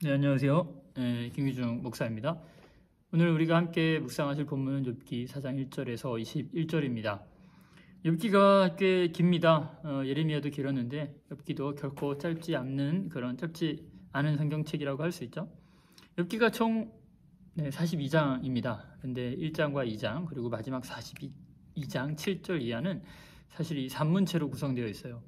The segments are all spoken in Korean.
네, 안녕하세요. 김기중 목사입니다. 오늘 우리가 함께 묵상하실 본문은 욥기 4장 1절에서 21절입니다. 욥기가 꽤 깁니다. 예레미야도 길었는데 욥기도 결코 짧지 않은 성경책이라고 할 수 있죠. 욥기가 총 42장입니다. 근데 1장과 2장 그리고 마지막 42장 7절 이하는 사실 이 산문체로 구성되어 있어요.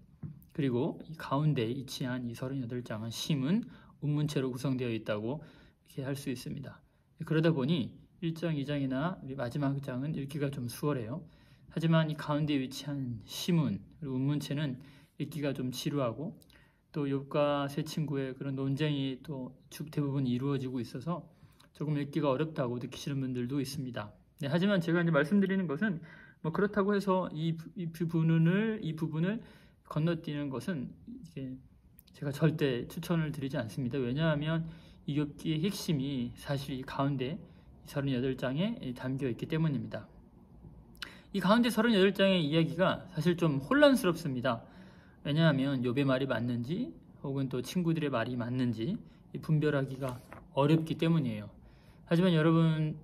그리고 이 가운데 위치한 이 38장은 시문, 운문체로 구성되어 있다고 이렇게 할 수 있습니다. 그러다 보니 1장, 2장이나 마지막 장은 읽기가 좀 수월해요. 하지만 이 가운데 위치한 시문, 그리고 운문체는 읽기가 좀 지루하고 또 욥과 세 친구의 그런 논쟁이 또 대부분 이루어지고 있어서 조금 읽기가 어렵다고 느끼시는 분들도 있습니다. 하지만 제가 이제 말씀드리는 것은 그렇다고 해서 이 부분을 건너뛰는 것은 이게 제가 절대 추천을 드리지 않습니다. 왜냐하면 이 욥기의 핵심이 사실 이 가운데 38장에 담겨 있기 때문입니다. 이 가운데 38장의 이야기가 사실 좀 혼란스럽습니다. 왜냐하면 욥의 말이 맞는지 혹은 또 친구들의 말이 맞는지 분별하기가 어렵기 때문이에요. 하지만 여러분,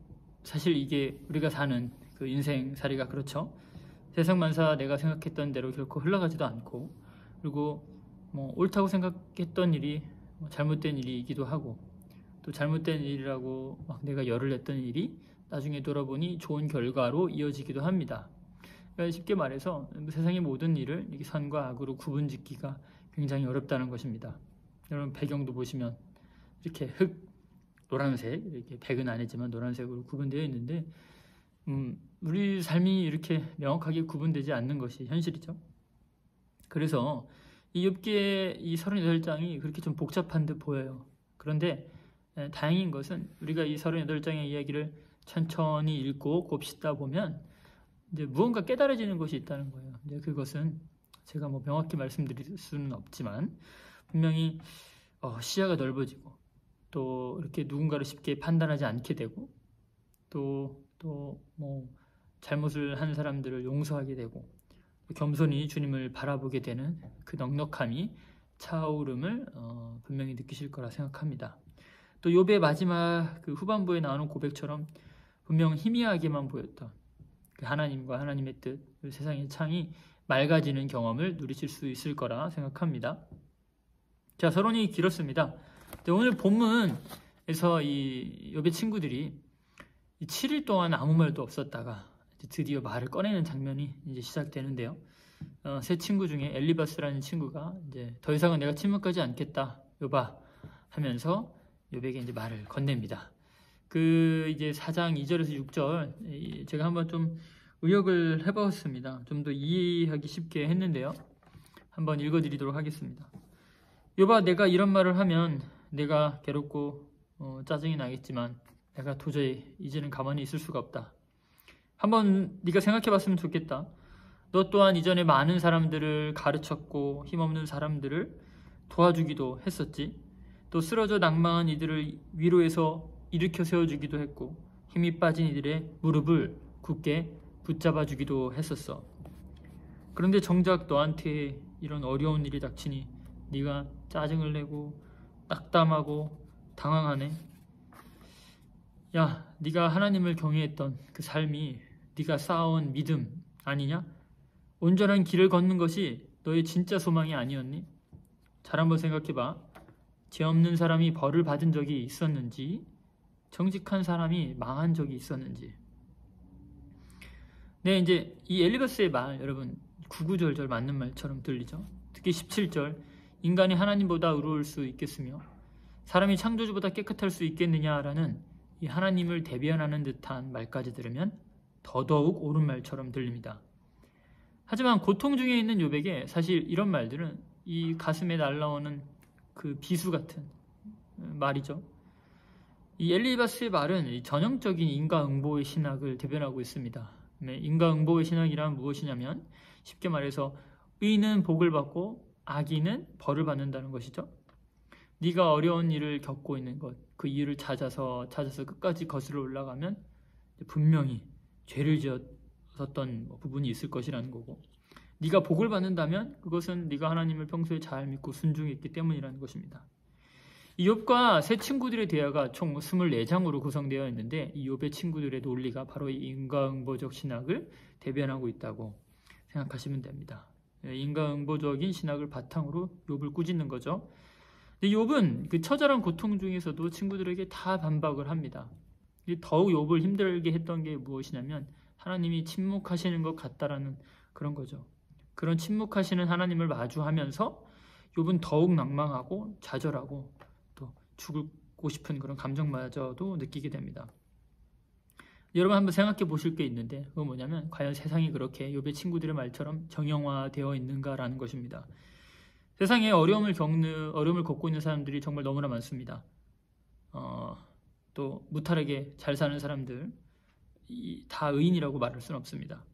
사실 이게 우리가 사는 그 인생살이가 그렇죠. 세상만사 내가 생각했던 대로 결코 흘러가지도 않고, 그리고 옳다고 생각했던 일이 잘못된 일이기도 하고, 또 잘못된 일이라고 막 내가 열을 냈던 일이 나중에 돌아보니 좋은 결과로 이어지기도 합니다. 그러니까 쉽게 말해서 세상의 모든 일을 이렇게 선과 악으로 구분짓기가 굉장히 어렵다는 것입니다. 여러분, 배경도 보시면 이렇게 노란색, 이렇게 백은 아니지만 노란색으로 구분되어 있는데 우리 삶이 이렇게 명확하게 구분되지 않는 것이 현실이죠. 그래서 이 욥기의 이 38장이 그렇게 좀 복잡한 듯 보여요. 그런데 다행인 것은 우리가 이 38장의 이야기를 천천히 읽고 곱씹다 보면 이제 무언가 깨달아지는 것이 있다는 거예요. 이제 그것은 제가 명확히 말씀드릴 수는 없지만 분명히 시야가 넓어지고 또 이렇게 누군가를 쉽게 판단하지 않게 되고 또 잘못을 한 사람들을 용서하게 되고 겸손히 주님을 바라보게 되는 그 넉넉함이 차오름을 분명히 느끼실 거라 생각합니다. 또 욥의 마지막 그 후반부에 나오는 고백처럼 분명 희미하게만 보였던 그 하나님과 하나님의 뜻, 세상의 창이 맑아지는 경험을 누리실 수 있을 거라 생각합니다. 자, 서론이 길었습니다. 오늘 본문에서 이 욥의 친구들이 7일 동안 아무 말도 없었다가 드디어 말을 꺼내는 장면이 이제 시작되는데요. 세 친구 중에 엘리바스라는 친구가 이제 더 이상은 내가 침묵하지 않겠다, 욥아 하면서 욥에게 이제 말을 건넵니다. 이제 4장 2절에서 6절 제가 한번 좀 의역을 해봤습니다. 좀 더 이해하기 쉽게 했는데요. 한번 읽어드리도록 하겠습니다. 욥아, 내가 이런 말을 하면 내가 괴롭고 짜증이 나겠지만 내가 도저히 이제는 가만히 있을 수가 없다. 한번 네가 생각해봤으면 좋겠다. 너 또한 이전에 많은 사람들을 가르쳤고 힘없는 사람들을 도와주기도 했었지. 또 쓰러져 낭망한 이들을 위로해서 일으켜 세워주기도 했고 힘이 빠진 이들의 무릎을 굳게 붙잡아주기도 했었어. 그런데 정작 너한테 이런 어려운 일이 닥치니 네가 짜증을 내고 낙담하고 당황하네. 야, 네가 하나님을 경외했던 그 삶이 네가 쌓아온 믿음 아니냐? 온전한 길을 걷는 것이 너의 진짜 소망이 아니었니? 잘 한번 생각해봐. 죄 없는 사람이 벌을 받은 적이 있었는지, 정직한 사람이 망한 적이 있었는지. 네, 이제 이 엘리바스의 말, 여러분 구구절절 맞는 말처럼 들리죠? 특히 17절, 인간이 하나님보다 의로울 수 있겠으며 사람이 창조주보다 깨끗할 수 있겠느냐라는 이 하나님을 대변하는 듯한 말까지 들으면 더더욱 옳은 말처럼 들립니다. 하지만 고통 중에 있는 욥에게 사실 이런 말들은 이 가슴에 날라오는 그 비수 같은 말이죠. 이 엘리바스의 말은 전형적인 인과응보의 신학을 대변하고 있습니다. 인과응보의 신학이란 무엇이냐면 쉽게 말해서 의인은 복을 받고 악인은 벌을 받는다는 것이죠. 네가 어려운 일을 겪고 있는 것, 그 이유를 찾아서 끝까지 거슬러 올라가면 분명히 죄를 지었던 부분이 있을 것이라는 거고, 네가 복을 받는다면 그것은 네가 하나님을 평소에 잘 믿고 순종했기 때문이라는 것입니다. 이 욥과 세 친구들의 대화가 총 24장으로 구성되어 있는데 이 욥의 친구들의 논리가 바로 이 인과응보적 신학을 대변하고 있다고 생각하시면 됩니다. 인과응보적인 신학을 바탕으로 욥을 꾸짖는 거죠. 근데 욥은 그 처절한 고통 중에서도 친구들에게 다 반박을 합니다. 더욱 욥을 힘들게 했던 게 무엇이냐면 하나님이 침묵하시는 것 같다라는 그런 거죠. 그런 침묵하시는 하나님을 마주하면서 욥은 더욱 낭망하고 좌절하고 또 죽고 싶은 그런 감정마저도 느끼게 됩니다. 여러분 한번 생각해 보실 게 있는데 그건 뭐냐면 과연 세상이 그렇게 욥의 친구들의 말처럼 정형화되어 있는가라는 것입니다. 세상에 어려움을 겪고 있는 사람들이 정말 너무나 많습니다. 또 무탈하게 잘 사는 사람들 다 의인이라고 말할 수는 없습니다.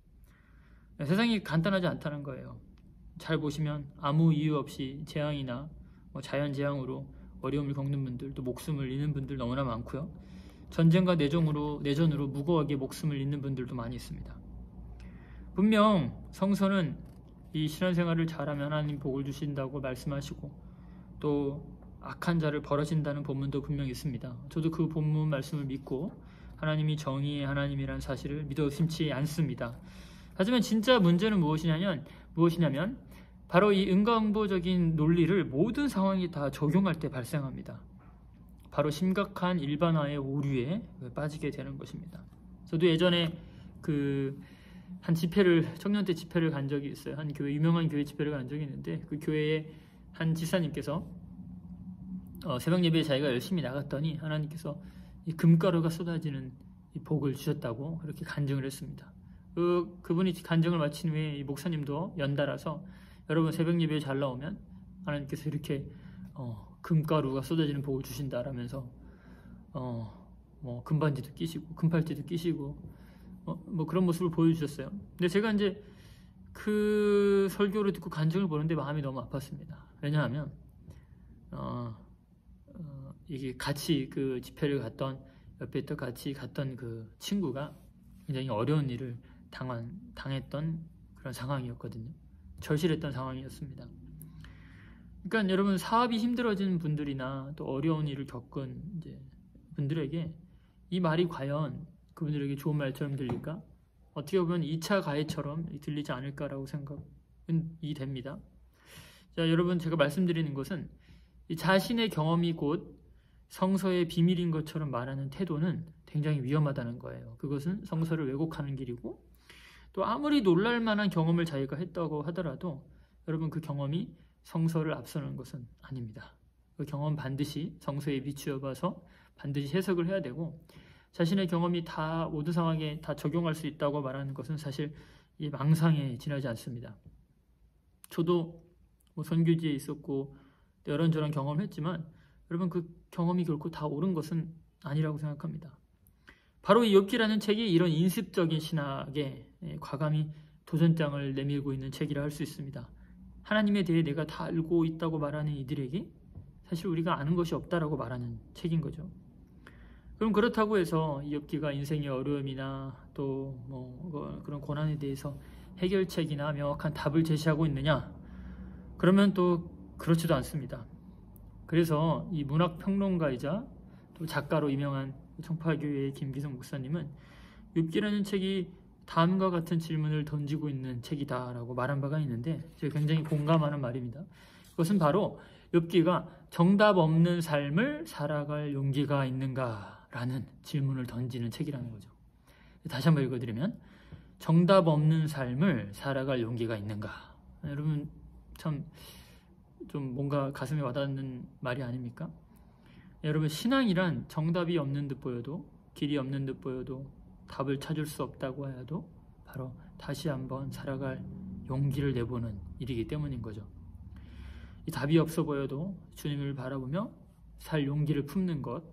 세상이 간단하지 않다는 거예요. 잘 보시면 아무 이유 없이 재앙이나 자연재앙으로 어려움을 겪는 분들, 또 목숨을 잃는 분들 너무나 많고요. 전쟁과 내전으로 무고하게 목숨을 잃는 분들도 많이 있습니다. 분명 성서는 이 신앙생활을 잘하면 하나님 복을 주신다고 말씀하시고 또 악한 자를 벌하신다는 본문도 분명히 있습니다. 저도 그 본문 말씀을 믿고 하나님이 정의의 하나님이라는 사실을 믿어 의심치 않습니다. 하지만 진짜 문제는 무엇이냐면 바로 이 인과응보적인 논리를 모든 상황에 다 적용할 때 발생합니다. 바로 심각한 일반화의 오류에 빠지게 되는 것입니다. 저도 예전에 한 청년때 집회를 간 적이 있어요. 한 유명한 교회 집회를 간 적이 있는데 그 교회의 한 지사님께서 새벽 예배에 자기가 열심히 나갔더니 하나님께서 이 금가루가 쏟아지는 이 복을 주셨다고 그렇게 간증을 했습니다. 그분이 간증을 마친 후에 이 목사님도 연달아서 여러분 새벽 예배에 잘 나오면 하나님께서 이렇게 금가루가 쏟아지는 복을 주신다라면서 금반지도 끼시고 금팔찌도 끼시고 그런 모습을 보여주셨어요. 근데 제가 이제 그 설교를 듣고 간증을 보는데 마음이 너무 아팠습니다. 왜냐하면 이게 같이 그 집회를 옆에 또 같이 갔던 그 친구가 굉장히 어려운 일을 당했던 그런 상황이었거든요. 절실했던 상황이었습니다. 그러니까 여러분 사업이 힘들어진 분들이나 또 어려운 일을 겪은 이제 분들에게 이 말이 과연 그분들에게 좋은 말처럼 들릴까? 어떻게 보면 2차 가해처럼 들리지 않을까라고 생각이 됩니다. 자, 여러분 제가 말씀드리는 것은 이 자신의 경험이 곧 성서의 비밀인 것처럼 말하는 태도는 굉장히 위험하다는 거예요. 그것은 성서를 왜곡하는 길이고 또 아무리 놀랄 만한 경험을 자기가 했다고 하더라도 여러분 그 경험이 성서를 앞서는 것은 아닙니다. 그 경험 반드시 성서에 비추어 봐서 반드시 해석을 해야 되고 자신의 경험이 다 모든 상황에 다 적용할 수 있다고 말하는 것은 사실 이 망상에 지나지 않습니다. 저도 선교지에 있었고 이런저런 경험을 했지만 여러분 그 경험이 결코 다 옳은 것은 아니라고 생각합니다. 바로 이 욥기라는 책이 이런 인습적인 신학에 과감히 도전장을 내밀고 있는 책이라 할 수 있습니다. 하나님에 대해 내가 다 알고 있다고 말하는 이들에게 사실 우리가 아는 것이 없다라고 말하는 책인 거죠. 그럼 그렇다고 해서 이 욥기가 인생의 어려움이나 또 그런 고난에 대해서 해결책이나 명확한 답을 제시하고 있느냐? 그러면 또 그렇지도 않습니다. 그래서 이 문학평론가이자 또 작가로 유명한 청파교회의 김기성 목사님은 욥기라는 책이 다음과 같은 질문을 던지고 있는 책이다라고 말한 바가 있는데 제가 굉장히 공감하는 말입니다. 그것은 바로 욥기가 정답 없는 삶을 살아갈 용기가 있는가라는 질문을 던지는 책이라는 거죠. 다시 한번 읽어드리면 정답 없는 삶을 살아갈 용기가 있는가? 여러분 참 좀 뭔가 가슴에 와닿는 말이 아닙니까? 여러분 신앙이란 정답이 없는 듯 보여도 길이 없는 듯 보여도 답을 찾을 수 없다고 해도 바로 다시 한번 살아갈 용기를 내보는 일이기 때문인 거죠. 이 답이 없어 보여도 주님을 바라보며 살 용기를 품는 것,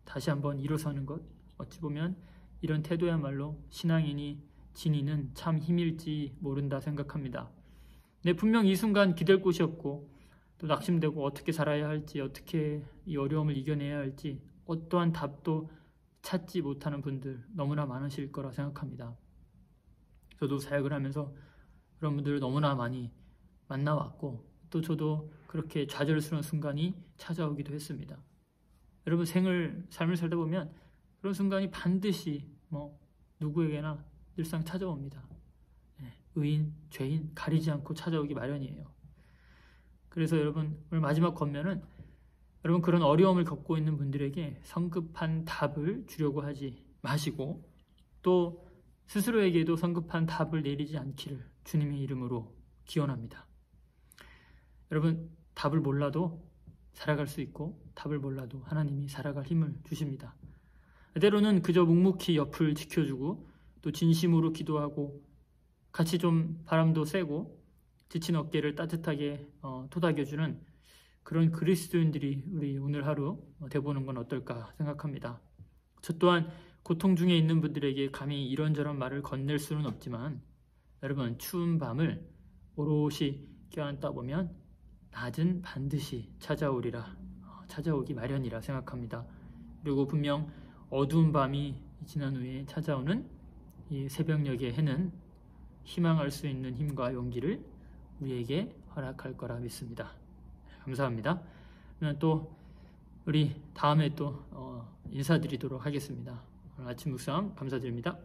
다시 한번 일어서는 것, 어찌 보면 이런 태도야말로 신앙인이 지니는 참 힘일지 모른다 생각합니다. 네, 분명 이 순간 기댈 곳이 없고 또 낙심되고 어떻게 살아야 할지, 어떻게 이 어려움을 이겨내야 할지 어떠한 답도 찾지 못하는 분들 너무나 많으실 거라 생각합니다. 저도 사역을 하면서 그런 분들을 너무나 많이 만나왔고 또 저도 그렇게 좌절스러운 순간이 찾아오기도 했습니다. 여러분 삶을 살다 보면 그런 순간이 반드시 누구에게나 늘상 찾아옵니다. 의인, 죄인 가리지 않고 찾아오기 마련이에요. 그래서 여러분 오늘 마지막 권면은 여러분 그런 어려움을 겪고 있는 분들에게 성급한 답을 주려고 하지 마시고 또 스스로에게도 성급한 답을 내리지 않기를 주님의 이름으로 기원합니다. 여러분 답을 몰라도 살아갈 수 있고 답을 몰라도 하나님이 살아갈 힘을 주십니다. 때로는 그저 묵묵히 옆을 지켜주고 또 진심으로 기도하고 같이 좀 바람도 쐬고 지친 어깨를 따뜻하게 토닥여주는 그런 그리스도인들이 우리 오늘 하루 돼보는 건 어떨까 생각합니다. 저 또한 고통 중에 있는 분들에게 감히 이런저런 말을 건넬 수는 없지만 여러분 추운 밤을 오롯이 껴안다 보면 낮은 반드시 찾아오리라 찾아오기 마련이라 생각합니다. 그리고 분명 어두운 밤이 지난 후에 찾아오는 이 새벽녘의 해는 희망할 수 있는 힘과 용기를 우리에게 허락할 거라 믿습니다. 감사합니다. 그러면 또 우리 다음에 또 인사드리도록 하겠습니다. 오늘 아침 묵상 감사드립니다.